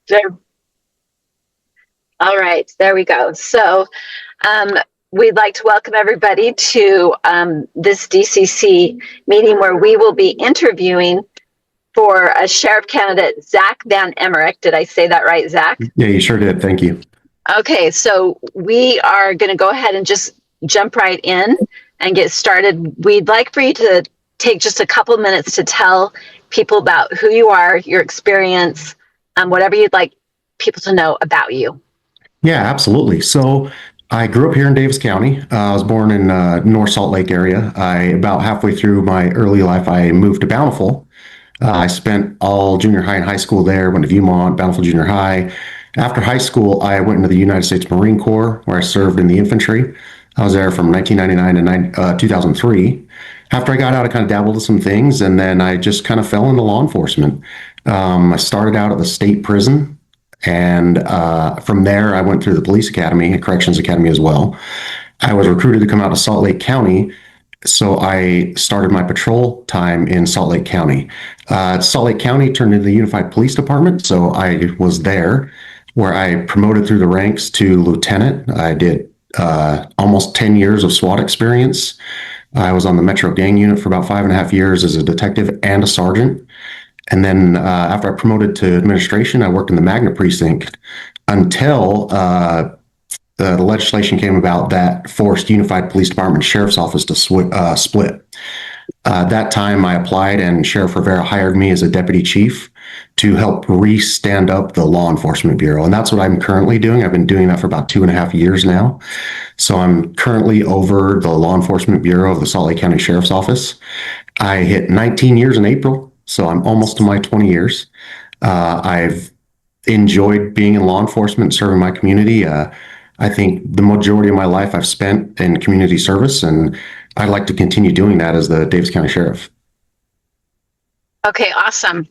There, all right, there we go. So we'd like to welcome everybody to this DCC meeting where we will be interviewing for a sheriff candidate, Zach Van Emmerik. Did I say that right, Zach? Yeah, you sure did. Thank you. Okay, so we are going to go ahead and just jump right in and get started. We'd like for you to take just a couple minutes to tell people about who you are, your experience, whatever you'd like people to know about you. Yeah, absolutely. So I grew up here in Davis County. I was born in North Salt Lake area. About halfway through my early life, I moved to Bountiful. I spent all junior high and high school there, went to Viewmont, Bountiful Junior High. After high school, I went into the United States Marine Corps, where I served in the infantry. I was there from 1999 to 2003. After I got out, I kind of dabbled in some things, and then I just kind of fell into law enforcement. I started out at the state prison, and from there, I went through the police academy, corrections academy as well. I was recruited to come out to Salt Lake County, so I started my patrol time in Salt Lake County. Salt Lake County turned into the Unified Police Department, so I was there where I promoted through the ranks to lieutenant. I did almost 10 years of SWAT experience. I was on the Metro Gang Unit for about 5.5 years as a detective and a sergeant. And then after I promoted to administration, I worked in the Magna precinct until the legislation came about that forced Unified Police Department Sheriff's Office to split. That time I applied, and Sheriff Rivera hired me as a deputy chief to help re-stand up the Law Enforcement Bureau. And that's what I'm currently doing. I've been doing that for about 2.5 years now. So I'm currently over the Law Enforcement Bureau of the Salt Lake County Sheriff's Office. I hit 19 years in April, so I'm almost to my 20 years. I've enjoyed being in law enforcement and serving my community. I think the majority of my life I've spent in community service, and I'd like to continue doing that as the Davis County Sheriff. Okay, awesome.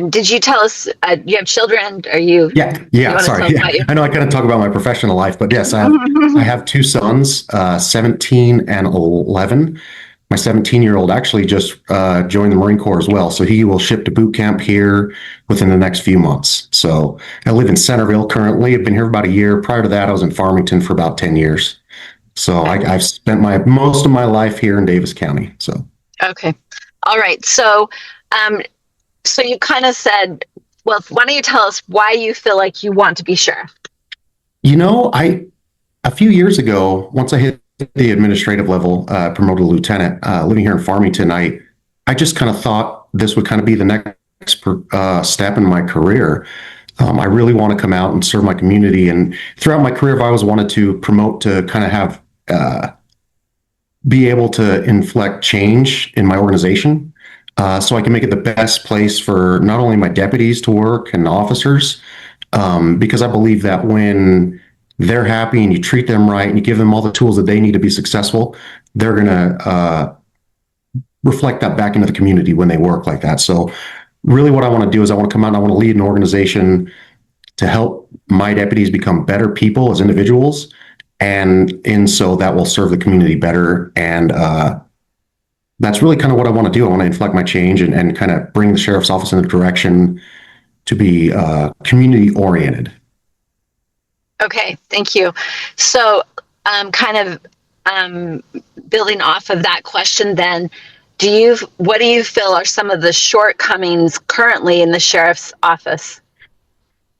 Did you tell us you have children? Are you? Yeah. Sorry. I know I kind of talk about my professional life, but yes, I have two sons, 17 and 11. My 17-year-old actually just joined the Marine Corps as well, so he will ship to boot camp here within the next few months. So I live in Centerville currently. I've been here for about a year. Prior to that, I was in Farmington for about 10 years. So I've spent most of my life here in Davis County. So okay, all right. So you kind of said, well, why don't you tell us why you feel like you want to be sheriff? A few years ago, once I hit the administrative level, promoted to lieutenant, living here in Farmington, I just kind of thought this would kind of be the next step in my career. I really want to come out and serve my community. And throughout my career, I've always wanted to promote to kind of have, be able to inflect change in my organization, so I can make it the best place for not only my deputies to work and officers, because I believe that when they're happy and you treat them right and you give them all the tools that they need to be successful, they're going to reflect that back into the community when they work like that. So really what I want to do is I want to come out and I want to lead an organization to help my deputies become better people as individuals. And so that will serve the community better. And that's really kind of what I want to do. I want to inflect my change and kind of bring the sheriff's office in a direction to be community oriented. Okay, thank you. So kind of building off of that question then, what do you feel are some of the shortcomings currently in the sheriff's office?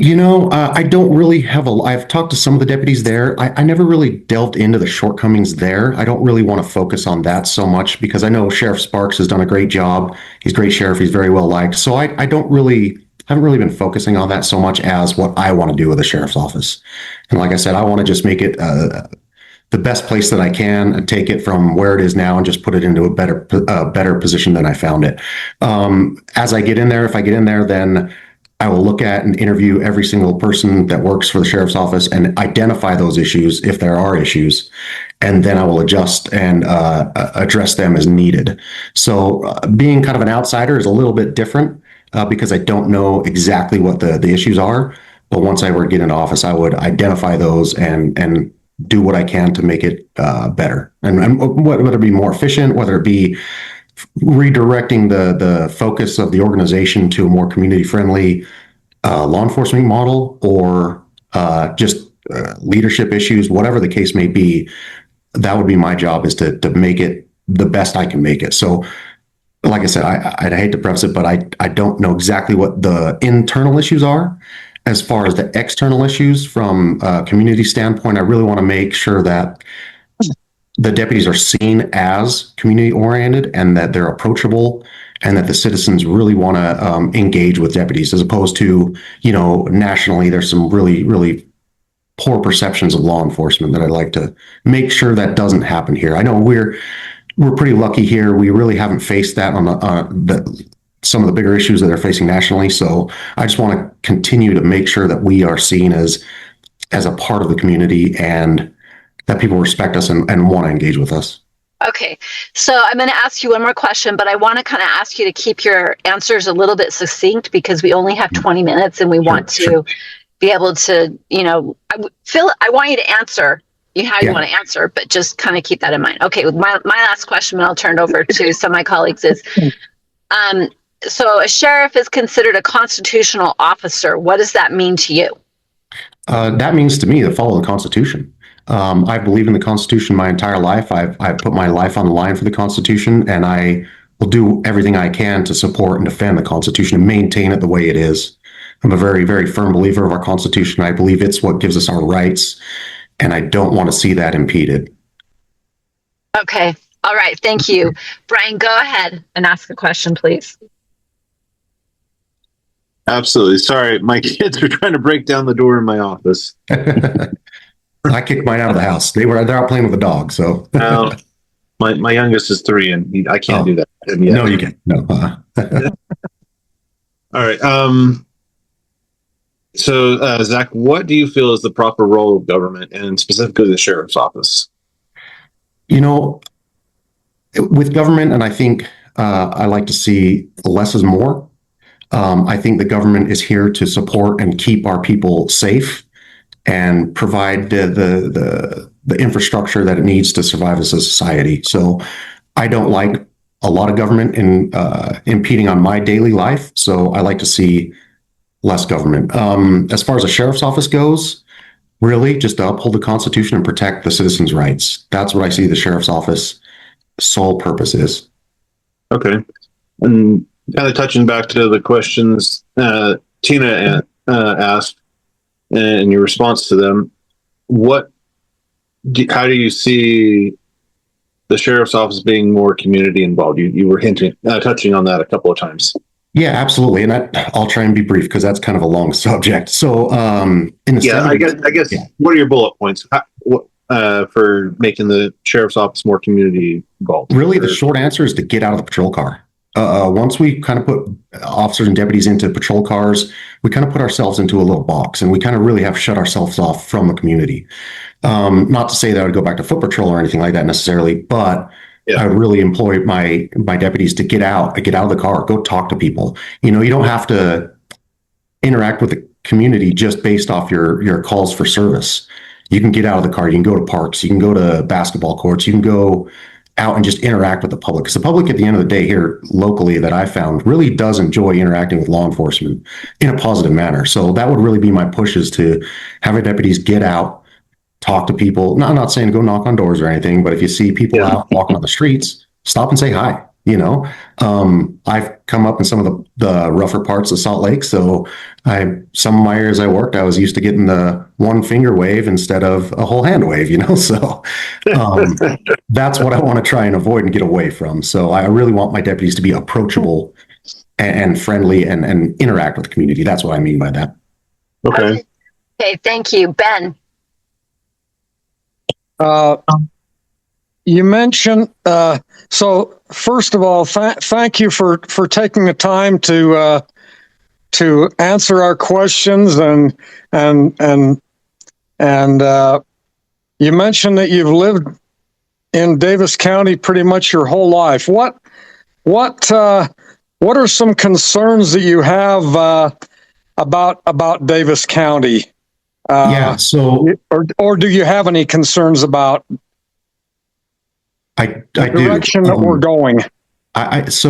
I don't really I've talked to some of the deputies there. I never really delved into the shortcomings there. I don't really want to focus on that so much because I know Sheriff Sparks has done a great job. He's a great sheriff. He's very well liked. So I haven't really been focusing on that so much as what I want to do with the sheriff's office. And like I said, I want to just make it the best place that I can and take it from where it is now and just put it into a better position than I found it. As I get in there, if I get in there, then I will look at and interview every single person that works for the sheriff's office and identify those issues if there are issues, and then I will adjust and address them as needed. So being kind of an outsider is a little bit different because I don't know exactly what the issues are. But once I were to get into office, I would identify those and do what I can to make it better. And whether it be more efficient, whether it be redirecting the focus of the organization to a more community friendly law enforcement model or just leadership issues, whatever the case may be, that would be my job, is to make it the best I can make it. So, like I said, I'd hate to preface it, but I don't know exactly what the internal issues are. As far as the external issues from a community standpoint, I really want to make sure that the deputies are seen as community oriented and that they're approachable and that the citizens really want to engage with deputies, as opposed to, nationally, there's some really, really poor perceptions of law enforcement that I'd like to make sure that doesn't happen here. I know we're pretty lucky here. We really haven't faced that on some of the bigger issues that they're facing nationally. So I just want to continue to make sure that we are seen as a part of the community and that people respect us and want to engage with us. Okay, so I'm going to ask you one more question, but I want to kind of ask you to keep your answers a little bit succinct because we only have 20 minutes and we want to be able to, I want you to answer how you want to answer, but just kind of keep that in mind. Okay, with my last question, and I'll turn it over to some of my colleagues, is so a sheriff is considered a constitutional officer. What does that mean to you? That means to me to follow the Constitution. I believe in the Constitution my entire life. I've put my life on the line for the Constitution, and I will do everything I can to support and defend the Constitution and maintain it the way it is. I'm a very, very firm believer of our Constitution. I believe it's what gives us our rights, and I don't want to see that impeded. Okay. All right. Thank you. Brian, go ahead and ask a question, please. Absolutely. Sorry, my kids are trying to break down the door in my office. I kicked mine out of the house. They're out playing with the dog. So my youngest is 3, and I can't do that. No, you can't. No. All right. So, Zach, what do you feel is the proper role of government, and specifically the sheriff's office? With government, and I think I like to see less is more. I think the government is here to support and keep our people safe and provide the infrastructure that it needs to survive as a society. So I don't like a lot of government impeding on my daily life. So I like to see less government. As far as the sheriff's office goes, really just to uphold the Constitution and protect the citizens' rights. That's what I see the sheriff's office sole purpose is. Okay. And kind of touching back to the questions Tina asked and your response to them, how do you see the sheriff's office being more community involved? You were touching on that a couple of times. Yeah, absolutely. And I'll try and be brief because that's kind of a long subject. So, I guess. What are your bullet points for making the sheriff's office more community involved? Really, the short answer is to get out of the patrol car. Once we kind of put officers and deputies into patrol cars, we kind of put ourselves into a little box, and we kind of really have shut ourselves off from the community. Not to say that I would go back to foot patrol or anything like that necessarily, but I would really employ my deputies to get out of the car, go talk to people. You don't have to interact with the community just based off your calls for service. You can get out of the car. You can go to parks. You can go to basketball courts. You can go out and just interact with the public. Because the public, at the end of the day here locally, that I found really does enjoy interacting with law enforcement in a positive manner. So that would really be my push, is to have our deputies get out, talk to people. I'm not saying go knock on doors or anything, but if you see people out walking on the streets, stop and say hi. I've come up in some of the rougher parts of Salt Lake. So some of my areas I worked, I was used to getting the one finger wave instead of a whole hand wave, So that's what I want to try and avoid and get away from. So I really want my deputies to be approachable and friendly and interact with the community. That's what I mean by that. Okay. Okay. Thank you. Ben. You mentioned, so first of all, thank you for taking the time to answer our questions, and you mentioned that you've lived in Davis County pretty much your whole life. What are some concerns that you have about Davis County? Or do you have any concerns about the direction that we're going? As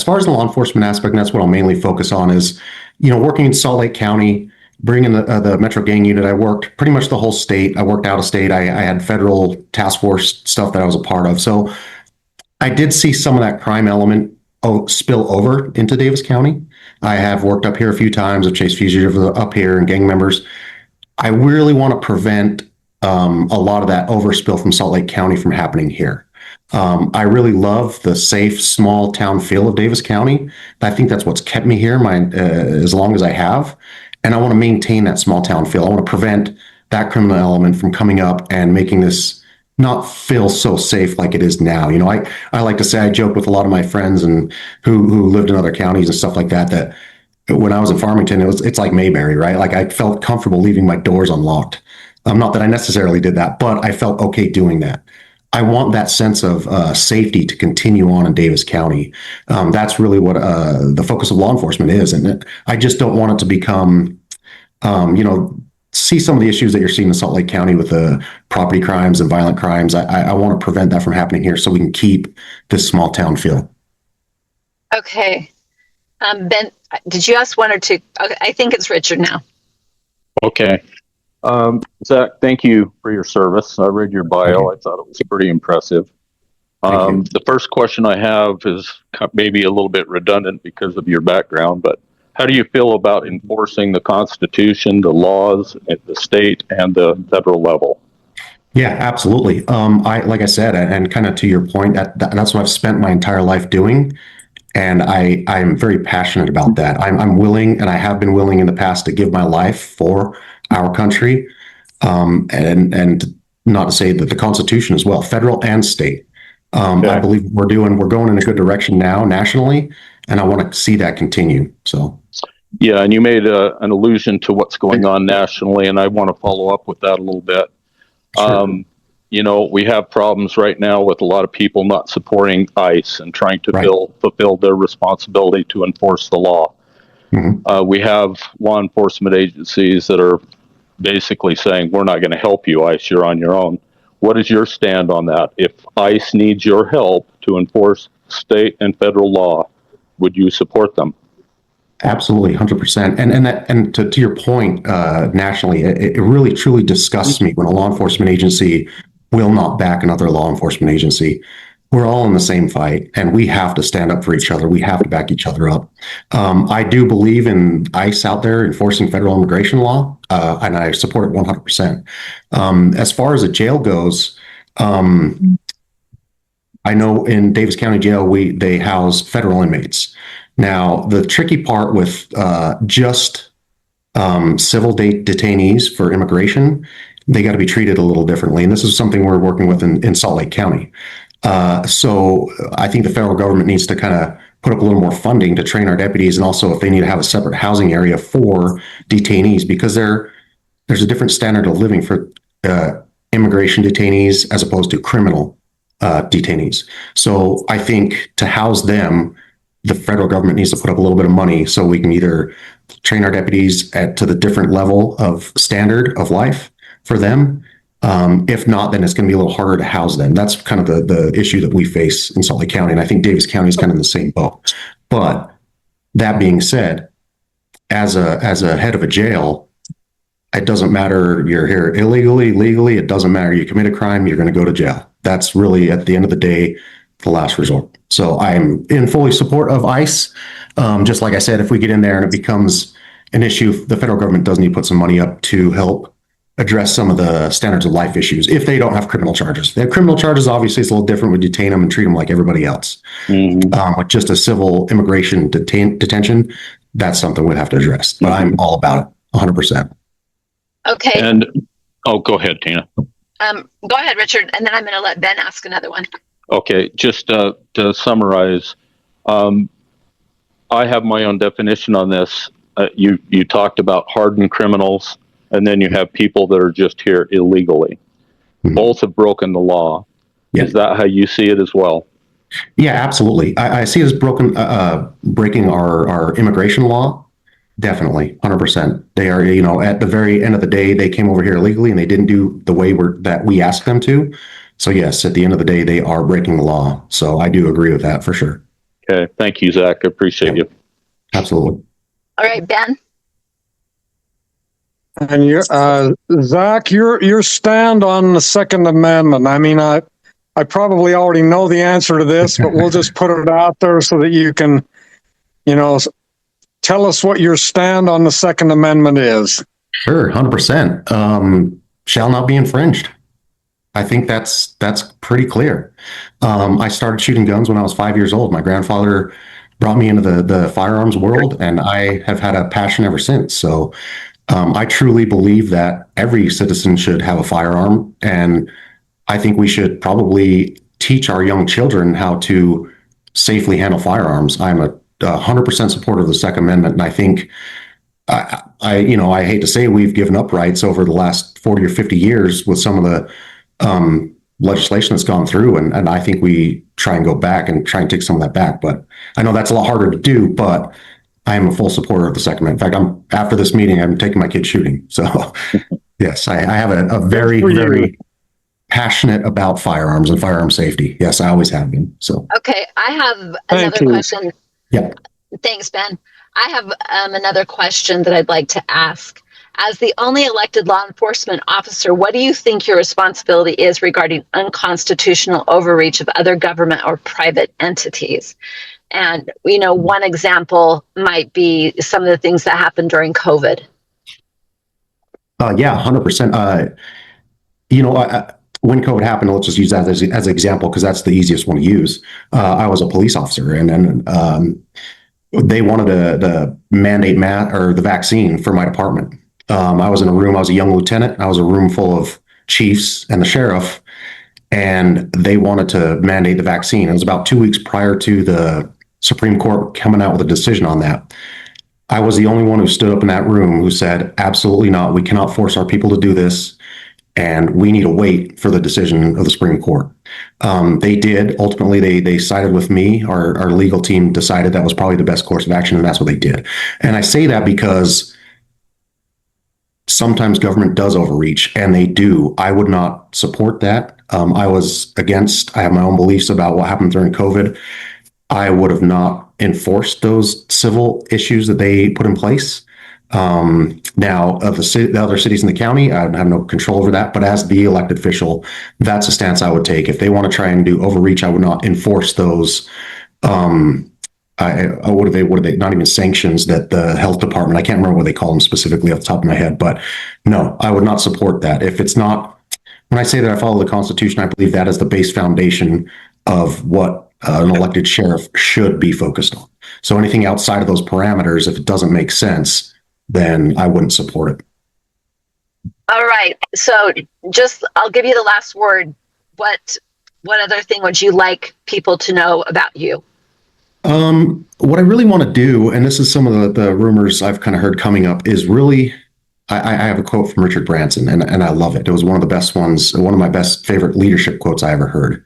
far as the law enforcement aspect, and that's what I'll mainly focus on, is, working in Salt Lake County, bringing the Metro Gang Unit, I worked pretty much the whole state. I worked out of state. I had federal task force stuff that I was a part of. So I did see some of that crime element spill over into Davis County. I have worked up here a few times. I've chased fugitives up here and gang members. I really want to prevent a lot of that overspill from Salt Lake County from happening here. I really love the safe, small town feel of Davis County. I think that's what's kept me here as long as I have. And I want to maintain that small town feel. I want to prevent that criminal element from coming up and making this not feel so safe like it is now. I like to say, I joke with a lot of my friends and who lived in other counties and stuff like that, that when I was in Farmington, it's like Mayberry, right? Like I felt comfortable leaving my doors unlocked. Not that I necessarily did that, but I felt okay doing that. I want that sense of safety to continue on in Davis County. That's really what the focus of law enforcement is. And I just don't want it to become, see some of the issues that you're seeing in Salt Lake County with the property crimes and violent crimes. I want to prevent that from happening here so we can keep this small town feel. Okay. Ben, did you ask one or two? Okay, I think it's Richard now. Okay. Zach, thank you for your service. I read your bio. I thought it was pretty impressive. The first question I have is maybe a little bit redundant because of your background, but how do you feel about enforcing the Constitution, the laws at the state and the federal level? Yeah, absolutely. Like I said, and kind of to your point, that's what I've spent my entire life doing. And I'm very passionate about that. I'm willing, and I have been willing in the past, to give my life for our country. And not to say that the Constitution as well, federal and state. I believe we're going in a good direction now nationally, and I want to see that continue. So. Yeah, and you made an allusion to what's going on nationally, and I want to follow up with that a little bit. Sure. We have problems right now with a lot of people not supporting ICE and trying to fulfill their responsibility to enforce the law. Mm-hmm. We have law enforcement agencies that are basically saying, we're not going to help you, ICE, you're on your own. What is your stand on that? If ICE needs your help to enforce state and federal law, would you support them? Absolutely, 100%. And to your point, nationally, it really truly disgusts me when a law enforcement agency will not back another law enforcement agency. We're all in the same fight, and we have to stand up for each other. We have to back each other up. I do believe in ICE out there enforcing federal immigration law, and I support it 100%. As far as a jail goes, I know in Davis County Jail, they house federal inmates. Now, the tricky part with just civil detainees for immigration, they got to be treated a little differently. And this is something we're working with in Salt Lake County. So I think the federal government needs to kind of put up a little more funding to train our deputies, and also if they need to have a separate housing area for detainees, because there's a different standard of living for immigration detainees as opposed to criminal detainees. So I think to house them, the federal government needs to put up a little bit of money so we can either train our deputies to the different level of standard of life for them. If not, then it's going to be a little harder to house them. That's kind of the issue that we face in Salt Lake County. And I think Davis County is kind of in the same boat. But that being said, as a head of a jail, it doesn't matter you're here illegally, legally, it doesn't matter. You commit a crime, you're going to go to jail. That's really, at the end of the day, the last resort. So I'm in fully support of ICE. Just like I said, if we get in there and it becomes an issue, the federal government does need to put some money up to help address some of the standards of life issues if they don't have criminal charges. If they have criminal charges, obviously it's a little different. We detain them and treat them like everybody else. Mm-hmm. With just a civil immigration detention, that's something we'd have to address. But I'm all about it, 100%. Okay. And go ahead, Tina. Go ahead, Richard, and then I'm going to let Ben ask another one. Okay, just to summarize, I have my own definition on this. You talked about hardened criminals, and then you have people that are just here illegally. Mm-hmm. Both have broken the law. Yeah. Is that how you see it as well? Yeah, absolutely. I see it as breaking our immigration law. Definitely, 100%. They are, at the very end of the day, they came over here illegally and they didn't do the way that we asked them to. So yes, at the end of the day, they are breaking the law. So I do agree with that for sure. Okay. Thank you, Zach. I appreciate you. Absolutely. All right, Ben. And you, Zach, your stand on the Second Amendment. I mean, I probably already know the answer to this, but we'll just put it out there so that you can, tell us what your stand on the Second Amendment is. Sure, 100%. Shall not be infringed. I think that's pretty clear. I started shooting guns when I was 5 years old. My grandfather brought me into the firearms world, and I have had a passion ever since. So I truly believe that every citizen should have a firearm, and I think we should probably teach our young children how to safely handle firearms. I'm a 100% supporter of the Second Amendment, and I think I hate to say we've given up rights over the last 40 or 50 years with some of the legislation that's gone through, and I think we try and go back and try and take some of that back. But I know that's a lot harder to do, but I am a full supporter of the Second Amendment. In fact, after this meeting, I'm taking my kids shooting. So yes, I have a very, very passionate about firearms and firearm safety. Yes, I always have been. So Okay, I have another question. Yeah. Thanks, Ben. I have another question that I'd like to ask. As the only elected law enforcement officer, what do you think your responsibility is regarding unconstitutional overreach of other government or private entities? And, one example might be some of the things that happened during COVID. Yeah, 100%. When COVID happened, let's just use that as an example because that's the easiest one to use. I was a police officer, and then they wanted to mandate the vaccine for my department. I was in a room. I was a young lieutenant. I was a room full of chiefs and the sheriff, and they wanted to mandate the vaccine. It was about 2 weeks prior to the Supreme Court coming out with a decision on that. I was the only one who stood up in that room who said, absolutely not. We cannot force our people to do this, and we need to wait for the decision of the Supreme Court. They did. Ultimately, they sided with me. Our legal team decided that was probably the best course of action, and that's what they did. And I say that because sometimes government does overreach, and they do. I would not support that. I have my own beliefs about what happened during COVID. I would have not enforced those civil issues that they put in place. Now, of the other cities in the county, I have no control over that. But as the elected official, that's a stance I would take. If they want to try and do overreach, I would not enforce those. What are they? Not even sanctions that the health department. I can't remember what they call them specifically off the top of my head. But no, I would not support that. If it's not, when I say that I follow the Constitution, I believe that is the base foundation of what an elected sheriff should be focused on. So anything outside of those parameters, if it doesn't make sense, then I wouldn't support it. All right. So I'll give you the last word. What other thing would you like people to know about you? What I really want to do, and this is some of the rumors I've kind of heard coming up, is really, I have a quote from Richard Branson, and I love it. It was one of the best ones, one of my best favorite leadership quotes I ever heard.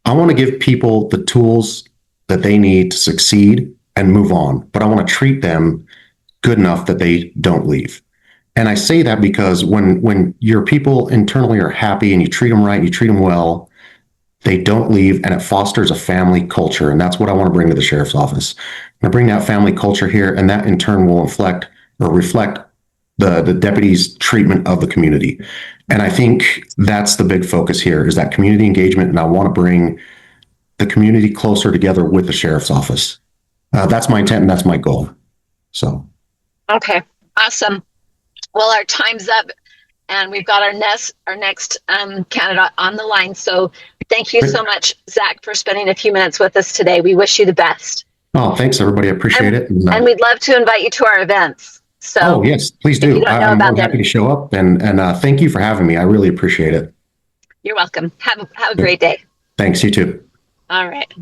I want to give people the tools that they need to succeed and move on, but I want to treat them good enough that they don't leave. And I say that because when your people internally are happy and you treat them right, you treat them well, they don't leave, and it fosters a family culture. And that's what I want to bring to the sheriff's office. I'm going to bring that family culture here, and that in turn will reflect the deputy's treatment of the community. And I think that's the big focus here, is that community engagement. And I want to bring the community closer together with the sheriff's office. That's my intent and that's my goal. So. Okay, awesome. Well, our time's up, and we've got our next candidate on the line. So thank you so much, Zach, for spending a few minutes with us today. We wish you the best. Oh, thanks, everybody. I appreciate it. And we'd love to invite you to our events. So, yes, please do. I'm happy to show up, and thank you for having me. I really appreciate it. You're welcome. Have a great day. Thanks. You too. All right.